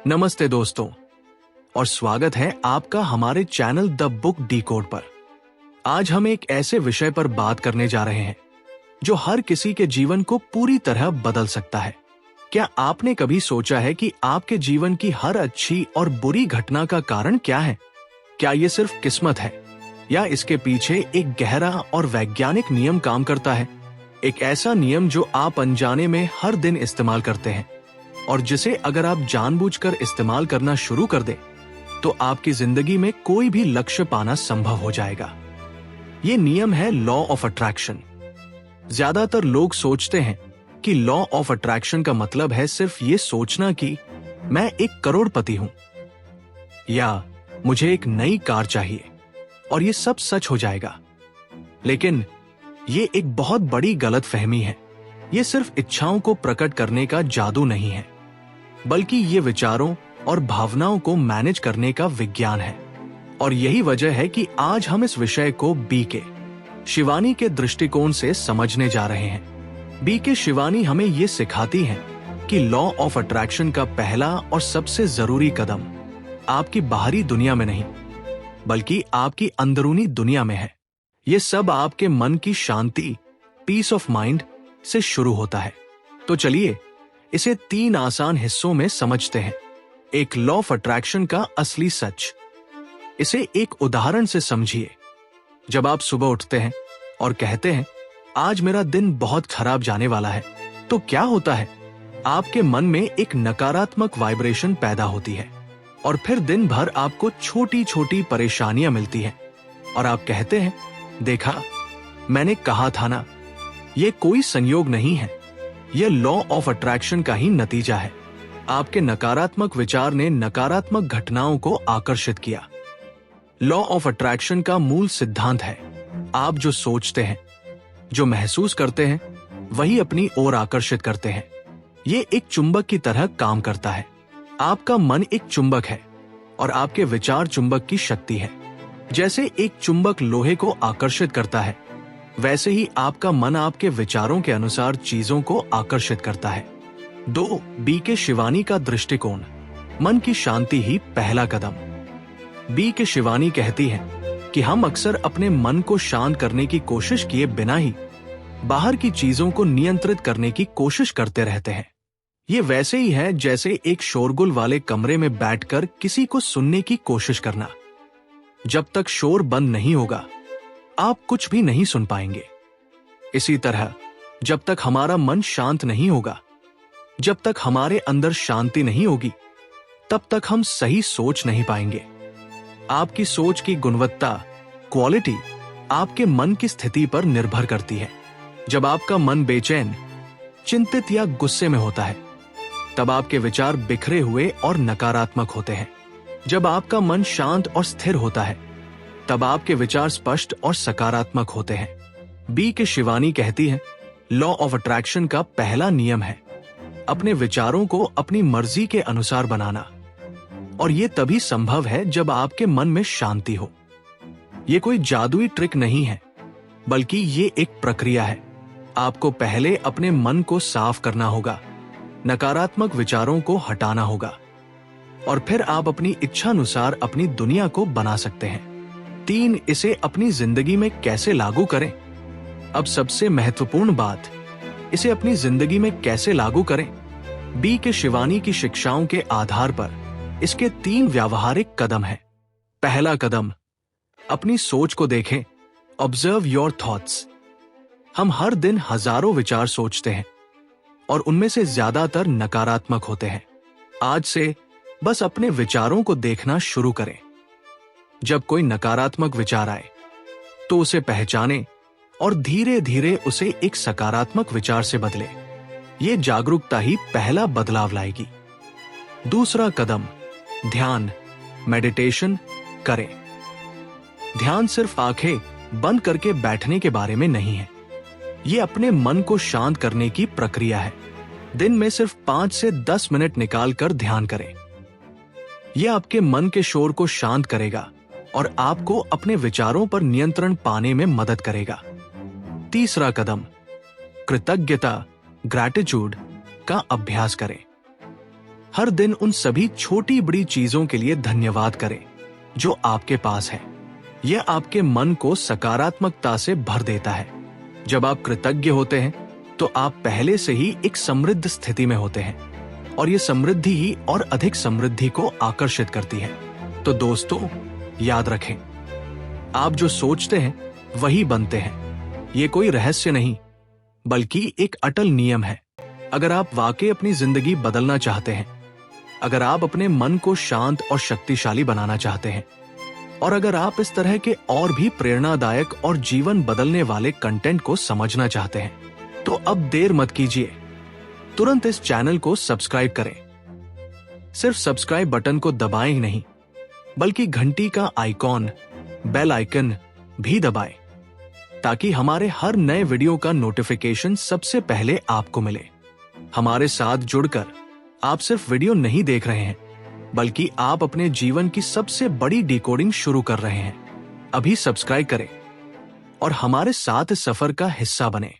नमस्ते दोस्तों और स्वागत है आपका हमारे चैनल द बुक डिकोड पर। आज हम एक ऐसे विषय पर बात करने जा रहे हैं जो हर किसी के जीवन को पूरी तरह बदल सकता है। क्या आपने कभी सोचा है कि आपके जीवन की हर अच्छी और बुरी घटना का कारण क्या है? क्या ये सिर्फ किस्मत है या इसके पीछे एक गहरा और वैज्ञानिक नियम काम करता है? एक ऐसा नियम जो आप अनजाने में हर दिन इस्तेमाल करते हैं और जिसे अगर आप जानबूझकर इस्तेमाल करना शुरू कर दें तो आपकी जिंदगी में कोई भी लक्ष्य पाना संभव हो जाएगा। ये नियम है लॉ ऑफ अट्रैक्शन। ज्यादातर लोग सोचते हैं कि लॉ ऑफ अट्रैक्शन का मतलब है सिर्फ ये सोचना कि मैं एक करोड़पति हूं या मुझे एक नई कार चाहिए और ये सब सच हो जाएगा। लेकिन ये एक बहुत बड़ी गलतफहमी है। ये सिर्फ इच्छाओं को प्रकट करने का जादू नहीं है, बल्कि ये विचारों और भावनाओं को मैनेज करने का विज्ञान है। और यही वजह है कि आज हम इस विषय को बीके शिवानी के दृष्टिकोण से समझने जा रहे हैं। बीके शिवानी हमें ये सिखाती हैं कि लॉ ऑफ अट्रैक्शन का पहला और सबसे जरूरी कदम आपकी बाहरी दुनिया में नहीं, बल्कि आपकी अंदरूनी दुनिया में है। ये सब आपके मन की शांति, पीस ऑफ माइंड से शुरू होता है। तो चलिए इसे 3 आसान हिस्सों में समझते हैं। एक लॉ ऑफ अट्रैक्शन का असली सच। इसे एक उदाहरण से समझिए। जब आप सुबह उठते हैं और कहते हैं आज मेरा दिन बहुत खराब जाने वाला है, तो क्या होता है? आपके मन में एक नकारात्मक वाइब्रेशन पैदा होती है और फिर दिन भर आपको छोटी छोटी परेशानियां मिलती हैं और आप कहते हैं देखा, मैंने कहा था ना। ये कोई संयोग नहीं है, यह लॉ ऑफ अट्रैक्शन का ही नतीजा है। आपके नकारात्मक विचार ने नकारात्मक घटनाओं को आकर्षित किया। लॉ ऑफ अट्रैक्शन का मूल सिद्धांत है आप जो सोचते हैं, जो महसूस करते हैं, वही अपनी ओर आकर्षित करते हैं। ये एक चुंबक की तरह काम करता है। आपका मन एक चुंबक है और आपके विचार चुंबक की शक्ति है। जैसे एक चुंबक लोहे को आकर्षित करता है, वैसे ही आपका मन आपके विचारों के अनुसार चीजों को आकर्षित करता है। 2 बीके शिवानी का दृष्टिकोण। मन की शांति ही पहला कदम। बीके शिवानी कहती है कि हम अक्सर अपने मन को शांत करने की कोशिश किए बिना ही बाहर की चीजों को नियंत्रित करने की कोशिश करते रहते हैं। ये वैसे ही है जैसे एक शोरगुल वाले कमरे में बैठकर किसी को सुनने की कोशिश करना। जब तक शोर बंद नहीं होगा, आप कुछ भी नहीं सुन पाएंगे। इसी तरह जब तक हमारा मन शांत नहीं होगा, जब तक हमारे अंदर शांति नहीं होगी, तब तक हम सही सोच नहीं पाएंगे। आपकी सोच की गुणवत्ता, क्वालिटी, आपके मन की स्थिति पर निर्भर करती है। जब आपका मन बेचैन, चिंतित या गुस्से में होता है, तब आपके विचार बिखरे हुए और नकारात्मक होते हैं। जब आपका मन शांत और स्थिर होता है, तब आपके विचार स्पष्ट और सकारात्मक होते हैं। बीके शिवानी कहती है लॉ ऑफ अट्रैक्शन का पहला नियम है अपने विचारों को अपनी मर्जी के अनुसार बनाना, और यह तभी संभव है जब आपके मन में शांति हो। यह कोई जादुई ट्रिक नहीं है, बल्कि ये एक प्रक्रिया है। आपको पहले अपने मन को साफ करना होगा, नकारात्मक विचारों को हटाना होगा, और फिर आप अपनी इच्छानुसार अपनी दुनिया को बना सकते हैं। 3 इसे अपनी जिंदगी में कैसे लागू करें? अब सबसे महत्वपूर्ण बात, इसे अपनी जिंदगी में कैसे लागू करें? बीके शिवानी की शिक्षाओं के आधार पर इसके 3 व्यावहारिक कदम हैं। पहला कदम, अपनी सोच को देखें। Observe your thoughts. हम हर दिन हजारों विचार सोचते हैं और उनमें से ज्यादातर नकारात्मक होते हैं। आज से बस अपने विचारों को देखना शुरू करें। जब कोई नकारात्मक विचार आए तो उसे पहचानें और धीरे धीरे उसे एक सकारात्मक विचार से बदलें। ये जागरूकता ही पहला बदलाव लाएगी। दूसरा कदम, ध्यान, मेडिटेशन करें। ध्यान सिर्फ आंखें बंद करके बैठने के बारे में नहीं है। ये अपने मन को शांत करने की प्रक्रिया है। दिन में सिर्फ 5 से 10 मिनट निकालकर ध्यान करें। यह आपके मन के शोर को शांत करेगा और आपको अपने विचारों पर नियंत्रण पाने में मदद करेगा। तीसरा कदम, कृतज्ञता, ग्रैटिट्यूड का अभ्यास करें। हर दिन उन सभी छोटी बड़ी चीजों के लिए धन्यवाद करें जो आपके पास है। यह आपके मन को सकारात्मकता से भर देता है। जब आप कृतज्ञ होते हैं तो आप पहले से ही एक समृद्ध स्थिति में होते हैं और ये समृद्धि ही और अधिक समृद्धि को आकर्षित करती है। तो दोस्तों, याद रखें, आप जो सोचते हैं वही बनते हैं। ये कोई रहस्य नहीं, बल्कि एक अटल नियम है। अगर आप वाकई अपनी जिंदगी बदलना चाहते हैं, अगर आप अपने मन को शांत और शक्तिशाली बनाना चाहते हैं, और अगर आप इस तरह के और भी प्रेरणादायक और जीवन बदलने वाले कंटेंट को समझना चाहते हैं, तो अब देर मत कीजिए, तुरंत इस चैनल को सब्सक्राइब करें। सिर्फ सब्सक्राइब बटन को दबाएं ही नहीं, बल्कि घंटी का आइकॉन, बेल आइकन भी दबाएं, ताकि हमारे हर नए वीडियो का नोटिफिकेशन सबसे पहले आपको मिले। हमारे साथ जुड़कर आप सिर्फ वीडियो नहीं देख रहे हैं, बल्कि आप अपने जीवन की सबसे बड़ी डिकोडिंग शुरू कर रहे हैं। अभी सब्सक्राइब करें और हमारे साथ इस सफर का हिस्सा बने।